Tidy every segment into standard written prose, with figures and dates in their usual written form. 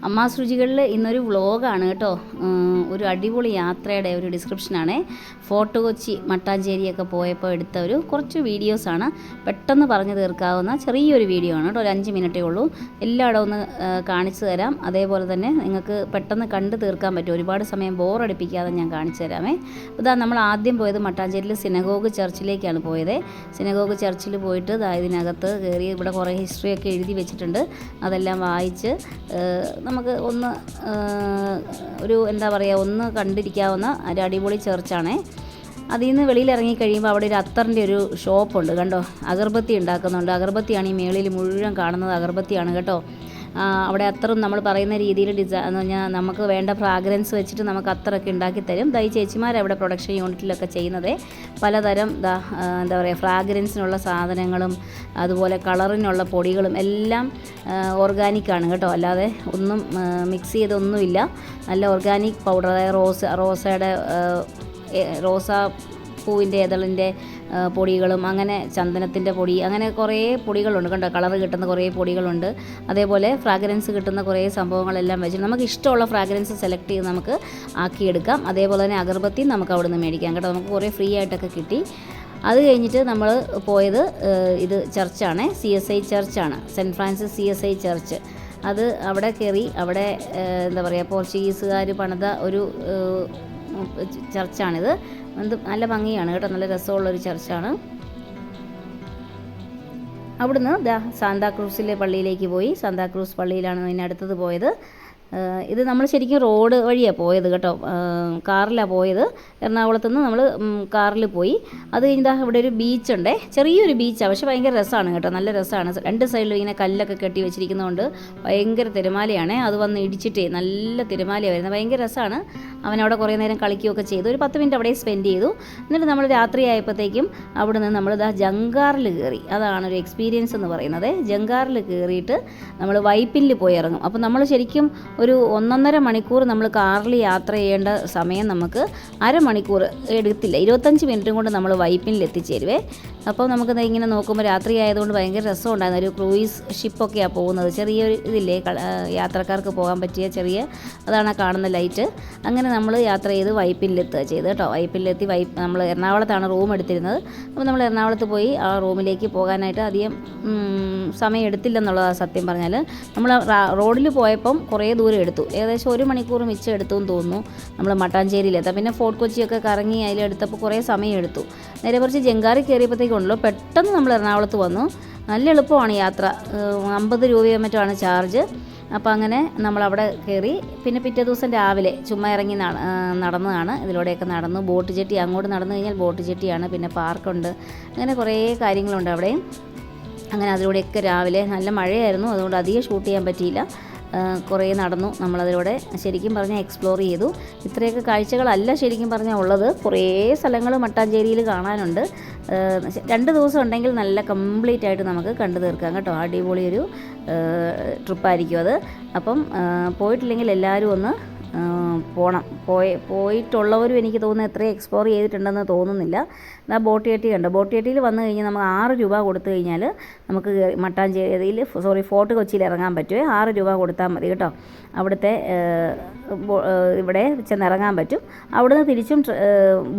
അമ്മാസ് രുചികളിൽ ഇന്നൊരു വ്ളോഗാണ് കേട്ടോ. ഒരു അടിപൊളി യാത്രയുടെ ഒരു ഡിസ്ക്രിപ്ഷനാണ്. ഫോർട്ട് കൊച്ചി മട്ടാഞ്ചേരിയൊക്കെ പോയപ്പോൾ എടുത്ത കുറച്ച് വീഡിയോസാണ്. പെട്ടെന്ന് പറഞ്ഞു തീർക്കാവുന്ന ചെറിയൊരു വീഡിയോ ആണ് കേട്ടോ. ഒരു 5 മിനിറ്റേ ഉള്ളൂ. എല്ലായിടവും ഒന്ന് കാണിച്ചു തരാം. അതേപോലെ തന്നെ നിങ്ങൾക്ക് പെട്ടെന്ന് കണ്ടു തീർക്കാൻ പറ്റും. ഒരുപാട് സമയം ബോറടിപ്പിക്കാതെ ഞാൻ കാണിച്ചു തരാമേ. ഇതാ നമ്മൾ ആദ്യം പോയത് മട്ടാഞ്ചേരിയിൽ സിനഗോഗ് ചർച്ചിലേക്കാണ് പോയത്. സിനഗോഗ് ചർച്ചിൽ പോയിട്ട് ഇതിനകത്ത് കയറി ഇവിടെ കുറേ ഹിസ്റ്ററിയൊക്കെ എഴുതി വെച്ചിട്ടുണ്ട്. അതെല്ലാം വായിച്ച് നമുക്ക് ഒന്ന് എന്താ പറയുക, ഒന്ന് കണ്ടിരിക്കാവുന്ന ഒരു അടിപൊളി ചർച്ചാണ്. അതിൽ നിന്ന് വെളിയിലിറങ്ങിക്കഴിയുമ്പോൾ അവിടെ ഒരു അത്തറിൻ്റെ ഒരു ഷോപ്പുണ്ട് കണ്ടോ. അഗർബത്തി ഉണ്ടാക്കുന്നുണ്ട്. അഗർബത്തിയാണ് ഈ മേളിൽ മുഴുവൻ കാണുന്നത്. അഗർബത്തിയാണ് കേട്ടോ. അവിടെ അത്തറും നമ്മൾ പറയുന്ന രീതിയിൽ എന്ന് പറഞ്ഞാൽ നമുക്ക് വേണ്ട ഫ്രാഗ്രൻസ് വെച്ചിട്ട് നമുക്ക് അത്തറൊക്കെ ഉണ്ടാക്കി തരും. ഈ ചേച്ചിമാരവിടെ പ്രൊഡക്ഷൻ യൂണിറ്റിലൊക്കെ ചെയ്യുന്നത് പലതരം എന്താ പറയുക, ഫ്രാഗ്രൻസിനുള്ള സാധനങ്ങളും അതുപോലെ കളറിനുള്ള പൊടികളും എല്ലാം ഓർഗാനിക്കാണ് കേട്ടോ. അല്ലാതെ ഒന്നും മിക്സ് ചെയ്തൊന്നുമില്ല. നല്ല ഓർഗാനിക് പൗഡർ, അതായത് റോസാ പൂവിൻ്റെ ഇതളിൻ്റെ പൊടികളും അങ്ങനെ ചന്ദനത്തിൻ്റെ പൊടി, അങ്ങനെ കുറേ പൊടികളുണ്ട് കണ്ടോ. കളർ കിട്ടുന്ന കുറേ പൊടികളുണ്ട്. അതേപോലെ ഫ്രാഗ്രൻസ് കിട്ടുന്ന കുറേ സംഭവങ്ങളെല്ലാം വെച്ചിട്ട് നമുക്ക് ഇഷ്ടമുള്ള ഫ്രാഗ്രൻസ് സെലക്ട് ചെയ്ത് നമുക്ക് ആക്കിയെടുക്കാം. അതേപോലെ തന്നെ അഗർബത്തി നമുക്ക് അവിടെ നിന്ന് മേടിക്കാം കേട്ടോ. നമുക്ക് കുറേ ഫ്രീ ആയിട്ടൊക്കെ കിട്ടി. അത് കഴിഞ്ഞിട്ട് നമ്മൾ പോയത് ഇത് ചർച്ചാണ്, CSI ചർച്ചാണ്, സെൻറ്റ് ഫ്രാൻസിസ് CSI ചർച്ച്. അത് അവിടെ കയറി. അവിടെ എന്താ പറയുക, പോർച്ചുഗീസുകാർ പണിത ഒരു ചർച്ചാണിത്. നല്ല ഭംഗിയാണ് കേട്ടോ. നല്ല രസമുള്ളൊരു ചർച്ചാണ്. അവിടുന്ന് സാന്താക്രൂസിലെ പള്ളിയിലേക്ക് പോയി. സാന്താക്രൂസ് പള്ളിയിലാണ് ഇതിനടുത്തത് പോയത്. ഇത് നമ്മൾ ശരിക്കും റോഡ് വഴിയാണ് പോയത് കേട്ടോ. കാറിലാണ് പോയത്. എറണാകുളത്ത് നിന്ന് നമ്മൾ കാറിൽ പോയി. അത് കഴിഞ്ഞാൽ ഇവിടെ ഒരു ബീച്ചുണ്ടേ, ചെറിയൊരു ബീച്ചാണ്. പക്ഷേ ഭയങ്കര രസമാണ് കേട്ടോ. നല്ല രസമാണ്. 2 സൈഡിലും ഇങ്ങനെ കല്ലൊക്കെ കെട്ടി വെച്ചിരിക്കുന്നതുകൊണ്ട് ഭയങ്കര തിരമാലയാണ്. അത് വന്ന് ഇടിച്ചിട്ടേ നല്ല തിരമാലയാണ് വരുന്നത്. ഭയങ്കര രസമാണ്. അവനവിടെ കുറേ നേരം കളിക്കുകയൊക്കെ ചെയ്തു. ഒരു 10 മിനിറ്റ് അവിടെ സ്പെൻഡ് ചെയ്തു. എന്നിട്ട് നമ്മൾ രാത്രിയായപ്പോഴത്തേക്കും അവിടെ നിന്ന് നമ്മൾ ജങ്കാറിൽ കയറി. അതാണ് ഒരു എക്സ്പീരിയൻസ് എന്ന് പറയുന്നത്. ജങ്കാറിൽ കയറിയിട്ട് നമ്മൾ വൈപ്പിനിൽ പോയി ഇറങ്ങും. അപ്പോൾ നമ്മൾ ശരിക്കും ഒരു 1.5 മണിക്കൂർ നമ്മൾ കാറിൽ യാത്ര ചെയ്യേണ്ട സമയം നമുക്ക് അരമണിക്കൂർ എടുത്തില്ല. 25 മിനിറ്റും കൊണ്ട് നമ്മൾ വൈപ്പിനിൽ എത്തിച്ചേരുവേ. അപ്പോൾ നമുക്ക് ഇങ്ങനെ നോക്കുമ്പോൾ രാത്രി ആയതുകൊണ്ട് ഭയങ്കര രസമുണ്ടായിരുന്നു. ഒരു ക്രൂയിസ് ഷിപ്പൊക്കെയാണ് പോകുന്നത്. ചെറിയൊരു ഇതില്ലേ, യാത്രക്കാർക്ക് പോകാൻ പറ്റിയ ചെറിയ, അതാണ് കാണുന്ന ലൈറ്റ്. അങ്ങനെ നമ്മൾ യാത്ര ചെയ്ത് വൈപ്പിനിലെത്തുക ചെയ്ത് കേട്ടോ. വൈപ്പിനിലെത്തി നമ്മൾ എറണാകുളത്താണ് റൂം എടുത്തിരുന്നത്. അപ്പോൾ നമ്മൾ എറണാകുളത്ത് പോയി ആ റൂമിലേക്ക് പോകാനായിട്ട് അധികം സമയം എടുത്തില്ലെന്നുള്ളതാണ് സത്യം പറഞ്ഞാൽ. നമ്മൾ റോഡിൽ പോയപ്പം കുറേ ദൂരം എടുത്തു. ഏകദേശം 1 മണിക്കൂർ മിച്ചം എടുത്തു എന്ന് തോന്നുന്നു നമ്മൾ മട്ടാഞ്ചേരിയിലെത്താം. പിന്നെ ഫോർട്ട് കൊച്ചിയൊക്കെ കറങ്ങി അതിലെടുത്തപ്പോൾ കുറേ സമയം എടുത്തു. നേരെ കുറച്ച് ജങ്കാറി കയറിയപ്പോഴത്തേക്കുണ്ടല്ലോ പെട്ടെന്ന് നമ്മൾ എറണാകുളത്ത് വന്നു. നല്ല എളുപ്പമാണ് യാത്ര. 50 രൂപയോ മറ്റോ ആണ് ചാർജ്. അപ്പോൾ അങ്ങനെ നമ്മളവിടെ കയറി. പിന്നെ പിറ്റേ ദിവസം രാവിലെ ചുമ്മാ ഇറങ്ങി നടന്നതാണ്. ഇതിലൂടെയൊക്കെ നടന്നു. ബോട്ട് ജെട്ടി, അങ്ങോട്ട് നടന്നു കഴിഞ്ഞാൽ ബോട്ട് ജെട്ടിയാണ്. പിന്നെ പാർക്കുണ്ട്. അങ്ങനെ കുറേ കാര്യങ്ങളുണ്ട് അവിടെയും. അങ്ങനെ അതിലൂടെയൊക്കെ രാവിലെ നല്ല മഴയായിരുന്നു. അതുകൊണ്ട് അധികം ഷൂട്ട് ചെയ്യാൻ പറ്റിയില്ല. കുറേ നടന്നു നമ്മളതിലൂടെ. ശരിക്കും പറഞ്ഞാൽ എക്സ്പ്ലോർ ചെയ്തു. ഇത്രയൊക്കെ കാഴ്ചകളല്ല ശരിക്കും പറഞ്ഞാൽ ഉള്ളത്. കുറേ സ്ഥലങ്ങൾ മട്ടാഞ്ചേരിയിൽ കാണാനുണ്ട്. 2 ദിവസം ഉണ്ടെങ്കിൽ നല്ല കംപ്ലീറ്റ് ആയിട്ട് നമുക്ക് കണ്ടു തീർക്കാം കേട്ടോ. അടിപൊളി ഒരു ട്രിപ്പായിരിക്കും അത്. അപ്പം പോയിട്ടില്ലെങ്കിൽ എല്ലാവരും ഒന്ന് പോകണം. പോയിട്ടുള്ളവരും എനിക്ക് തോന്നുന്നു എത്രയും എക്സ്പ്ലോർ ചെയ്തിട്ടുണ്ടെന്ന് തോന്നുന്നില്ല. ബോട്ട് ജെട്ടി കണ്ടോ. ബോട്ട് ജെട്ടിയിൽ വന്നു കഴിഞ്ഞാൽ നമുക്ക് 6 രൂപ കൊടുത്തു കഴിഞ്ഞാൽ നമുക്ക് മട്ടാഞ്ചേരിയിൽ ഫോർട്ട് കൊച്ചിയിൽ ഇറങ്ങാൻ പറ്റുമേ. 6 രൂപ കൊടുത്താൽ മതി കേട്ടോ. അവിടുത്തെ ഇവിടെ ചെന്നിറങ്ങാൻ പറ്റും. അവിടുന്ന് തിരിച്ചും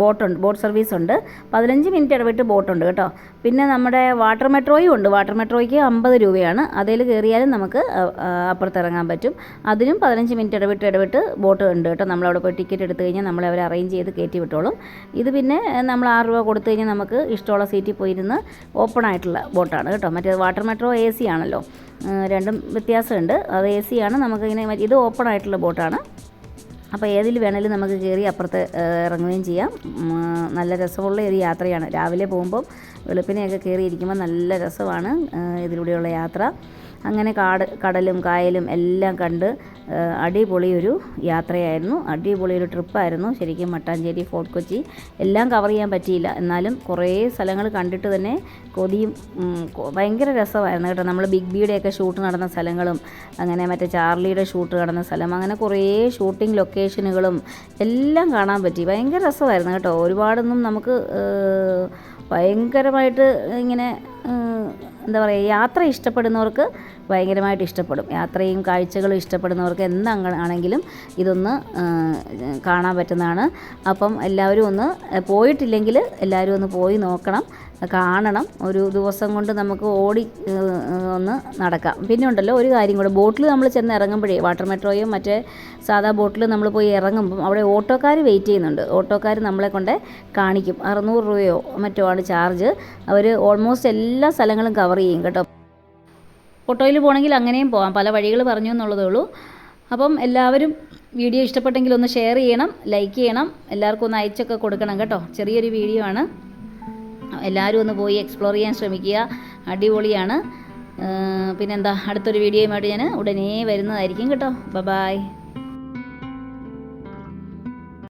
ബോട്ട് സർവീസ് ഉണ്ട്. 15 മിനിറ്റ് ഇടവിട്ട് ബോട്ടുണ്ട് കേട്ടോ. പിന്നെ നമ്മുടെ വാട്ടർ മെട്രോയും ഉണ്ട്. വാട്ടർ മെട്രോയ്ക്ക് 50 രൂപയാണ്. അതിൽ കയറിയാലും നമുക്ക് അപ്പുറത്ത് ഇറങ്ങാൻ പറ്റും. അതിനും 15 മിനിറ്റ് ഇടവിട്ട് ബോട്ട് ഉണ്ട് കേട്ടോ. നമ്മളവിടെ പോയി ടിക്കറ്റ് എടുത്തു കഴിഞ്ഞാൽ നമ്മളെ അവർ അറേഞ്ച് ചെയ്ത് കയറ്റി വിട്ടോളും. ഇത് പിന്നെ നമ്മൾ 6 രൂപ കൊടുത്തു കഴിഞ്ഞാൽ നമുക്ക് ഇഷ്ടമുള്ള സീറ്റിൽ പോയിരുന്ന് ഓപ്പൺ ആയിട്ടുള്ള ബോട്ടാണ് കേട്ടോ. മറ്റേ വാട്ടർ മെട്രോ AC ആണല്ലോ. രണ്ടും വ്യത്യാസമുണ്ട്. അത് AC ആണ്. നമുക്കിങ്ങനെ ഇത് ഓപ്പൺ ആയിട്ടുള്ള ബോട്ടാണ്. അപ്പോൾ ഏതിൽ വേണമെങ്കിലും നമുക്ക് കയറി അപ്പുറത്ത് ഇറങ്ങുകയും ചെയ്യാം. നല്ല രസമുള്ള ഒരു യാത്രയാണ്. രാവിലെ പോകുമ്പം വെളുപ്പിനെയൊക്കെ കയറിയിരിക്കുമ്പോൾ നല്ല രസമാണ് ഇതിലൂടെയുള്ള യാത്ര. അങ്ങനെ കടലും കായലും എല്ലാം കണ്ട് അടിപൊളിയൊരു യാത്രയായിരുന്നു. അടിപൊളിയൊരു ട്രിപ്പായിരുന്നു ശരിക്കും. മട്ടാഞ്ചേരി, ഫോർട്ട് കൊച്ചി എല്ലാം കവർ ചെയ്യാൻ പറ്റിയില്ല. എന്നാലും കുറേ സ്ഥലങ്ങൾ കണ്ടിട്ട് തന്നെ കൊതിയും. ഭയങ്കര രസമായിരുന്നു കേട്ടോ. നമ്മൾ ബിഗ് ബിയുടെയൊക്കെ ഷൂട്ട് നടന്ന സ്ഥലങ്ങളും അങ്ങനെ മറ്റേ ചാർലിയുടെ ഷൂട്ട് നടന്ന സ്ഥലം, അങ്ങനെ കുറേ ഷൂട്ടിംഗ് ലൊക്കേഷനുകളും എല്ലാം കാണാൻ പറ്റി. ഭയങ്കര രസമായിരുന്നു കേട്ടോ. ഒരുപാടൊന്നും നമുക്ക് ഭയങ്കരമായിട്ട് ഇങ്ങനെ എന്താ പറയുക, യാത്ര ഇഷ്ടപ്പെടുന്നവർക്ക് ഭയങ്കരമായിട്ട് ഇഷ്ടപ്പെടും. യാത്രയും കാഴ്ചകളും ഇഷ്ടപ്പെടുന്നവർക്ക് എന്താണെങ്കിലും ഇതൊന്ന് കാണാൻ പറ്റുന്നതാണ്. അപ്പം എല്ലാവരും ഒന്ന് പോയിട്ടില്ലെങ്കിൽ എല്ലാവരും ഒന്ന് പോയി നോക്കണം, കാണണം. ഒരു ദിവസം കൊണ്ട് നമുക്ക് ഓടി ഒന്ന് നടക്കാം. പിന്നെ ഉണ്ടല്ലോ ഒരു കാര്യം കൂടെ, ബോട്ടിൽ നമ്മൾ ചെന്ന് ഇറങ്ങുമ്പോഴേ വാട്ടർ മെട്രോയും മറ്റേ സാധാ ബോട്ടിൽ നമ്മൾ പോയി ഇറങ്ങുമ്പം അവിടെ ഓട്ടോക്കാർ വെയിറ്റ് ചെയ്യുന്നുണ്ട്. ഓട്ടോക്കാർ നമ്മളെ കൊണ്ട് കാണിക്കും. 600 രൂപയോ മറ്റോ ആണ് ചാർജ്. അവർ ഓൾമോസ്റ്റ് എല്ലാ സ്ഥലങ്ങളും കവർ ചെയ്യും കേട്ടോ. ഓട്ടോയിൽ പോകണമെങ്കിൽ അങ്ങനെയും പോകാം, പല വഴികൾ പറഞ്ഞു എന്നുള്ളതേ ഉള്ളൂ. അപ്പം എല്ലാവരും വീഡിയോ ഇഷ്ടപ്പെട്ടെങ്കിൽ ഒന്ന് ഷെയർ ചെയ്യണം, ലൈക്ക് ചെയ്യണം, എല്ലാവർക്കും ഒന്ന് അയച്ചൊക്കെ കൊടുക്കണം കേട്ടോ. ചെറിയൊരു വീഡിയോ ആണ്, എല്ലാവരും ഒന്ന് പോയി എക്സ്പ്ലോർ ചെയ്യാൻ ശ്രമിക്കുക, അടിപൊളിയാണ്. പിന്നെന്താ, അടുത്തൊരു വീഡിയോയുമായിട്ട് ഞാൻ ഉടനെ വരുന്നതായിരിക്കും കേട്ടോ. ബൈ.